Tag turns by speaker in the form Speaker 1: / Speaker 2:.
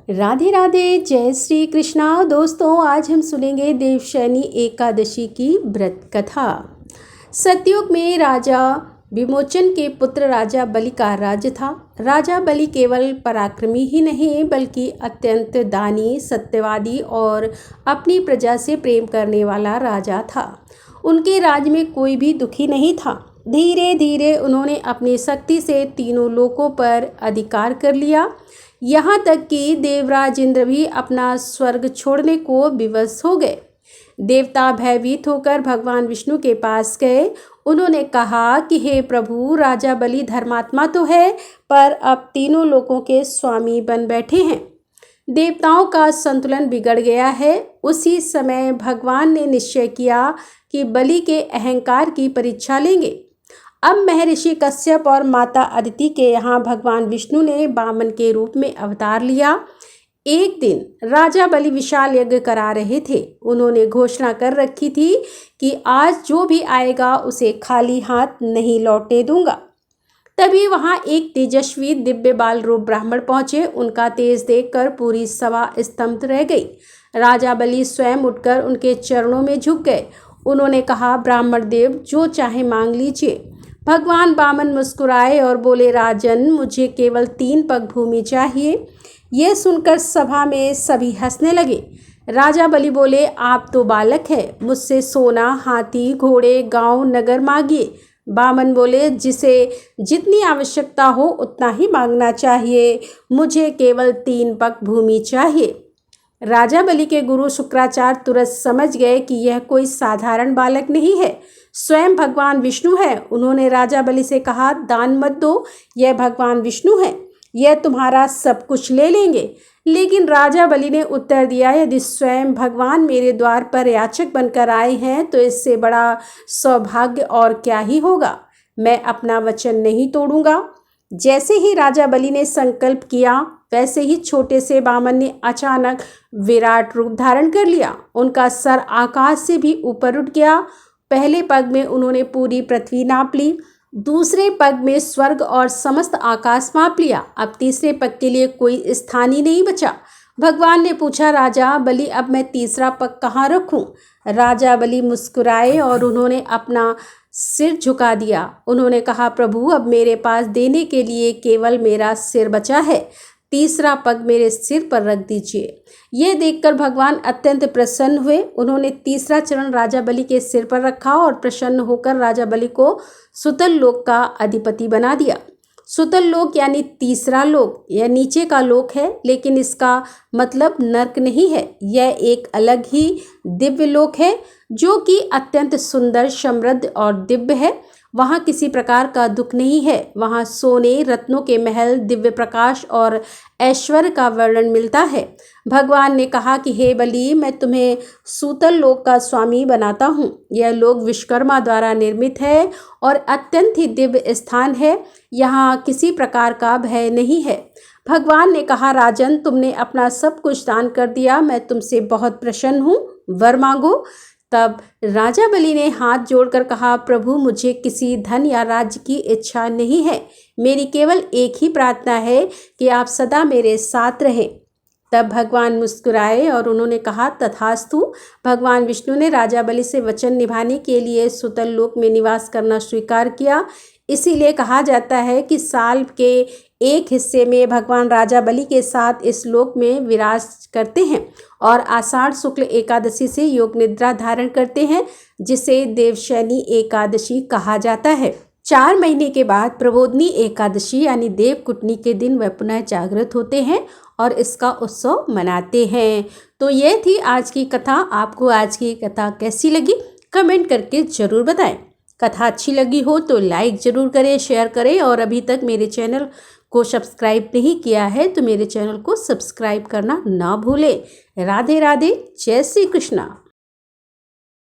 Speaker 1: राधे राधे, जय श्री कृष्णा। दोस्तों, आज हम सुनेंगे देवशयनी एकादशी की व्रत कथा। सतयुग में राजा विमोचन के पुत्र राजा बलि का राज्य था। राजा बलि केवल पराक्रमी ही नहीं बल्कि अत्यंत दानी, सत्यवादी और अपनी प्रजा से प्रेम करने वाला राजा था। उनके राज्य में कोई भी दुखी नहीं था। धीरे धीरे उन्होंने अपनी शक्ति से तीनों लोकों पर अधिकार कर लिया। यहाँ तक कि देवराज इंद्र भी अपना स्वर्ग छोड़ने को विवश हो गए। देवता भयभीत होकर भगवान विष्णु के पास गए। उन्होंने कहा कि हे प्रभु, राजा बलि धर्मात्मा तो है, पर अब तीनों लोकों के स्वामी बन बैठे हैं। देवताओं का संतुलन बिगड़ गया है। उसी समय भगवान ने निश्चय किया कि बलि के अहंकार की परीक्षा लेंगे। अब महर्षि कश्यप और माता अदिति के यहाँ भगवान विष्णु ने वामन के रूप में अवतार लिया। एक दिन राजा बलि विशाल यज्ञ करा रहे थे। उन्होंने घोषणा कर रखी थी कि आज जो भी आएगा उसे खाली हाथ नहीं लौटने दूंगा। तभी वहां एक तेजस्वी दिव्य बाल रूप ब्राह्मण पहुंचे। उनका तेज देखकर पूरी सभा स्तब्ध रह गई। राजा बलि स्वयं उठकर उनके चरणों में झुक गए। उन्होंने कहा, ब्राह्मण देव, जो चाहे मांग लीजिए। भगवान वामन मुस्कुराए और बोले, राजन, मुझे केवल 3 पग भूमि चाहिए। यह सुनकर सभा में सभी हंसने लगे। राजा बलि बोले, आप तो बालक हैं, मुझसे सोना, हाथी, घोड़े, गांव, नगर मांगिए। वामन बोले, जिसे जितनी आवश्यकता हो उतना ही मांगना चाहिए। मुझे केवल 3 पग भूमि चाहिए। राजा बलि के गुरु शुक्राचार्य तुरंत समझ गए कि यह कोई साधारण बालक नहीं है, स्वयं भगवान विष्णु है। उन्होंने राजा बलि से कहा, दान मत दो, यह भगवान विष्णु है, यह तुम्हारा सब कुछ ले लेंगे। लेकिन राजा बलि ने उत्तर दिया, यदि स्वयं भगवान मेरे द्वार पर याचक बनकर आए हैं तो इससे बड़ा सौभाग्य और क्या ही होगा। मैं अपना वचन नहीं तोड़ूंगा। जैसे ही राजा बलि ने संकल्प किया, वैसे ही छोटे से वामन ने अचानक विराट रूप धारण कर लिया। उनका सर आकाश से भी ऊपर उठ गया। पहले पग में उन्होंने पूरी पृथ्वी नाप ली, दूसरे पग में स्वर्ग और समस्त आकाश माप लिया। अब तीसरे पग के लिए कोई स्थान ही नहीं बचा। भगवान ने पूछा, राजा बलि, अब मैं तीसरा पग कहाँ रखूं? राजा बलि मुस्कुराए और उन्होंने अपना सिर झुका दिया। उन्होंने कहा, प्रभु, अब मेरे पास देने के लिए केवल मेरा सिर बचा है। तीसरा पग मेरे सिर पर रख दीजिए। यह देखकर भगवान अत्यंत प्रसन्न हुए। उन्होंने तीसरा चरण राजा बलि के सिर पर रखा और प्रसन्न होकर राजा बलि को सुतल लोक का अधिपति बना दिया। सुतल लोक यानी तीसरा लोक, यह नीचे का लोक है, लेकिन इसका मतलब नर्क नहीं है। यह एक अलग ही दिव्य लोक है जो कि अत्यंत सुंदर, समृद्ध और दिव्य है। वहाँ किसी प्रकार का दुख नहीं है। वहाँ सोने, रत्नों के महल, दिव्य प्रकाश और ऐश्वर्य का वर्णन मिलता है। भगवान ने कहा कि हे बलि, मैं तुम्हें सूतल लोक का स्वामी बनाता हूँ। यह लोक विश्वकर्मा द्वारा निर्मित है और अत्यंत ही दिव्य स्थान है। यहाँ किसी प्रकार का भय नहीं है। भगवान ने कहा, राजन, तुमने अपना सब कुछ दान कर दिया। मैं तुमसे बहुत प्रसन्न हूँ, वर मांगो। तब राजा बलि ने हाथ जोड़कर कहा, प्रभु, मुझे किसी धन या राज्य की इच्छा नहीं है। मेरी केवल एक ही प्रार्थना है कि आप सदा मेरे साथ रहें। तब भगवान मुस्कुराए और उन्होंने कहा, तथास्तु। भगवान विष्णु ने राजा बलि से वचन निभाने के लिए सुतल लोक में निवास करना स्वीकार किया। इसीलिए कहा जाता है कि साल के एक हिस्से में भगवान राजा बलि के साथ इस लोक में विराज करते हैं और आषाढ़ शुक्ल एकादशी से योग निद्रा धारण करते हैं, जिसे देवशयनी एकादशी कहा जाता है। 4 महीने के बाद प्रबोधनी एकादशी यानी देवकुटनी के दिन वह पुनः जागृत होते हैं और इसका उत्सव मनाते हैं। तो ये थी आज की कथा। आपको आज की कथा कैसी लगी कमेंट करके ज़रूर बताएं। कथा अच्छी लगी हो तो लाइक ज़रूर करें, शेयर करें और अभी तक मेरे चैनल को सब्सक्राइब नहीं किया है तो मेरे चैनल को सब्सक्राइब करना ना भूलें। राधे राधे, जय श्री कृष्णा।